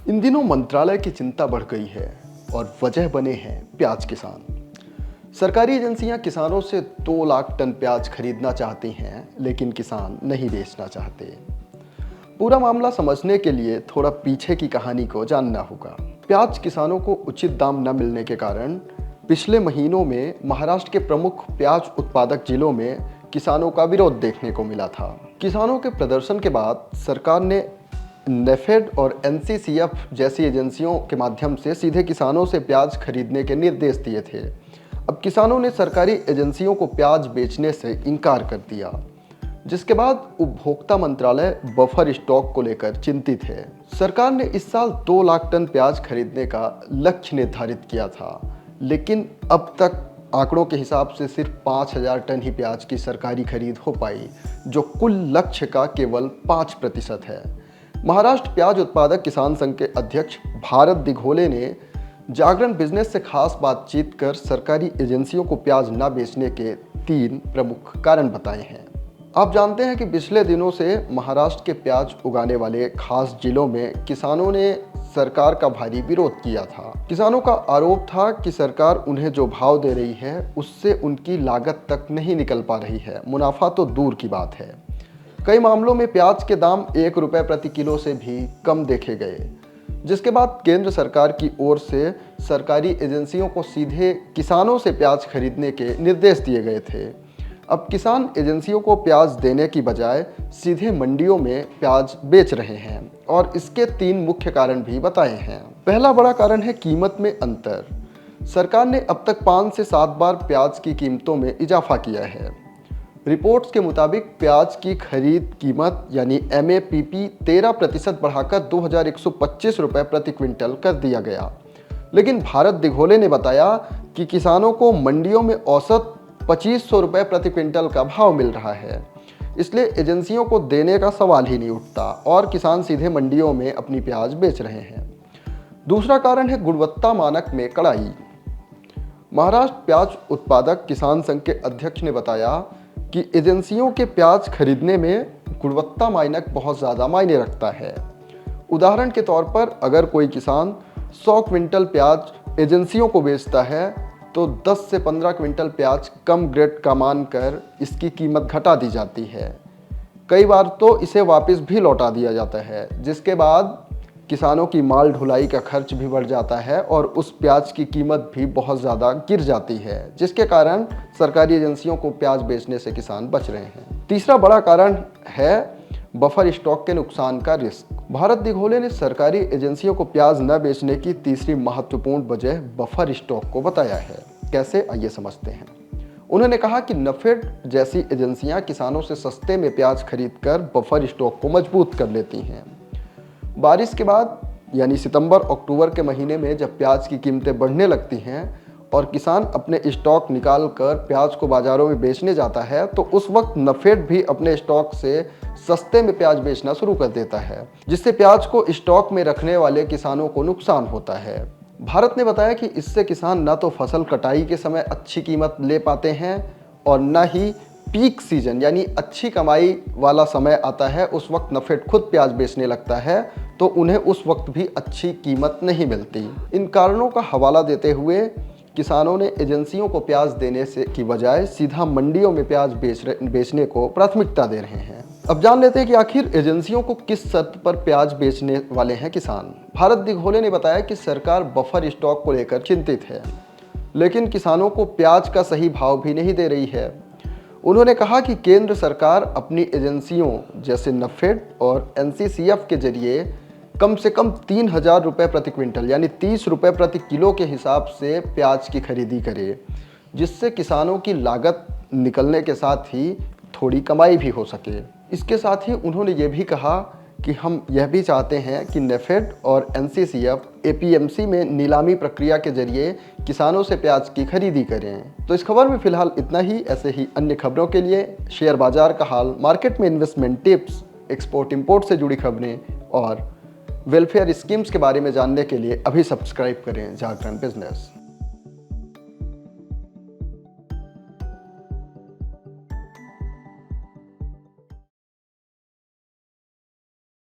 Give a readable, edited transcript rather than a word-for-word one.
इन दिनों मंत्रालय की चिंता बढ़ गई है और वजह बने हैं प्याज किसान। सरकारी एजेंसियां किसानों से 2 लाख टन प्याज खरीदना चाहती हैं, लेकिन किसान नहीं बेचना चाहते। पूरा मामला समझने के लिए थोड़ा पीछे की कहानी को जानना होगा। प्याज किसानों को उचित दाम न मिलने के कारण पिछले महीनों में महाराष्ट्र के प्रमुख प्याज उत्पादक जिलों में किसानों का विरोध देखने को मिला था। किसानों के प्रदर्शन के बाद सरकार ने नेफेड और एनसीसीएफ जैसी एजेंसियों के माध्यम से सीधे किसानों से प्याज खरीदने के निर्देश दिए थे। अब किसानों ने सरकारी एजेंसियों को प्याज बेचने से इनकार कर दिया, जिसके बाद उपभोक्ता मंत्रालय बफर स्टॉक को लेकर चिंतित है। सरकार ने इस साल 2 लाख टन प्याज खरीदने का लक्ष्य निर्धारित किया था, लेकिन अब तक आंकड़ों के हिसाब से सिर्फ 5,000 टन ही प्याज की सरकारी खरीद हो पाई, जो कुल लक्ष्य का केवल 5% है। महाराष्ट्र प्याज उत्पादक किसान संघ के अध्यक्ष भारत दिघोले ने जागरण बिजनेस से खास बातचीत कर सरकारी एजेंसियों को प्याज न बेचने के 3 प्रमुख कारण बताए हैं। आप जानते हैं कि पिछले दिनों से महाराष्ट्र के प्याज उगाने वाले खास जिलों में किसानों ने सरकार का भारी विरोध किया था। किसानों का आरोप था कि सरकार उन्हें जो भाव दे रही है उससे उनकी लागत तक नहीं निकल पा रही है, मुनाफा तो दूर की बात है। कई मामलों में प्याज के दाम 1 रुपये प्रति किलो से भी कम देखे गए, जिसके बाद केंद्र सरकार की ओर से सरकारी एजेंसियों को सीधे किसानों से प्याज खरीदने के निर्देश दिए गए थे। अब किसान एजेंसियों को प्याज देने की बजाय सीधे मंडियों में प्याज बेच रहे हैं और इसके 3 मुख्य कारण भी बताए हैं। पहला बड़ा कारण है कीमत में अंतर। सरकार ने अब तक 5 से 7 बार प्याज की कीमतों में इजाफा किया है। रिपोर्ट्स के मुताबिक प्याज की खरीद कीमत यानी MAPP 13% बढ़ाकर 2,125 रुपये प्रति क्विंटल कर दिया गया, लेकिन भारत दिघोले ने बताया कि किसानों को मंडियों में औसत 2,500 रुपये प्रति क्विंटल का भाव मिल रहा है, इसलिए एजेंसियों को देने का सवाल ही नहीं उठता और किसान सीधे मंडियों में अपनी प्याज बेच रहे हैं। दूसरा कारण है गुणवत्ता मानक में कड़ाई। महाराष्ट्र प्याज उत्पादक किसान संघ के अध्यक्ष ने बताया कि एजेंसियों के प्याज खरीदने में गुणवत्ता मानक बहुत ज़्यादा मायने रखता है। उदाहरण के तौर पर अगर कोई किसान 100 क्विंटल प्याज एजेंसियों को बेचता है तो 10 से 15 क्विंटल प्याज कम ग्रेड का मानकर इसकी कीमत घटा दी जाती है। कई बार तो इसे वापस भी लौटा दिया जाता है, जिसके बाद किसानों की माल ढुलाई का खर्च भी बढ़ जाता है और उस प्याज की कीमत भी बहुत ज़्यादा गिर जाती है, जिसके कारण सरकारी एजेंसियों को प्याज बेचने से किसान बच रहे हैं। तीसरा बड़ा कारण है बफर स्टॉक के नुकसान का रिस्क। भारत दिघोले ने सरकारी एजेंसियों को प्याज न बेचने की तीसरी महत्वपूर्ण वजह बफर स्टॉक को बताया है। कैसे, आइए समझते हैं। उन्होंने कहा कि नेफेड जैसी एजेंसियां किसानों से सस्ते में प्याज खरीदकर बफर स्टॉक को मजबूत कर लेती हैं। बारिश के बाद यानी सितंबर अक्टूबर के महीने में जब प्याज की कीमतें बढ़ने लगती हैं और किसान अपने स्टॉक निकाल कर प्याज को बाज़ारों में बेचने जाता है, तो उस वक्त नेफेड भी अपने स्टॉक से सस्ते में प्याज बेचना शुरू कर देता है, जिससे प्याज को स्टॉक में रखने वाले किसानों को नुकसान होता है। भारत ने बताया कि इससे किसान न तो फसल कटाई के समय अच्छी कीमत ले पाते हैं और न ही पीक सीजन यानी अच्छी कमाई वाला समय आता है, उस वक्त नेफेड खुद प्याज बेचने लगता है, तो उन्हें उस वक्त भी अच्छी कीमत नहीं मिलती। इन कारणों का हवाला देते हुए किसानों ने एजेंसियों को प्याज देने से की बजाय सीधा मंडियों में प्याज बेचने को प्राथमिकता दे रहे हैं। अब जान लेते हैं कि आखिर एजेंसियों को किस शर्त पर प्याज बेचने वाले हैं किसान। भारत दिघोले ने बताया कि सरकार बफर स्टॉक को लेकर चिंतित है, लेकिन किसानों को प्याज का सही भाव भी नहीं दे रही है। उन्होंने कहा कि केंद्र सरकार अपनी एजेंसियों जैसे नेफेड और एनसीसीएफ के जरिए कम से कम 3,000 रुपये प्रति क्विंटल यानी 30 रुपये प्रति किलो के हिसाब से प्याज की खरीदी करे, जिससे किसानों की लागत निकलने के साथ ही थोड़ी कमाई भी हो सके। इसके साथ ही उन्होंने ये भी कहा कि हम यह भी चाहते हैं कि नेफेड और एनसीसीएफ APMC में नीलामी प्रक्रिया के जरिए किसानों से प्याज की खरीदी करें। तो इस खबर में फिलहाल इतना ही। ऐसे ही अन्य खबरों के लिए शेयर बाजार का हाल, मार्केट में इन्वेस्टमेंट टिप्स, एक्सपोर्ट इंपोर्ट से जुड़ी खबरें और वेलफेयर स्कीम्स के बारे में जानने के लिए अभी सब्सक्राइब करें जागरण बिजनेस।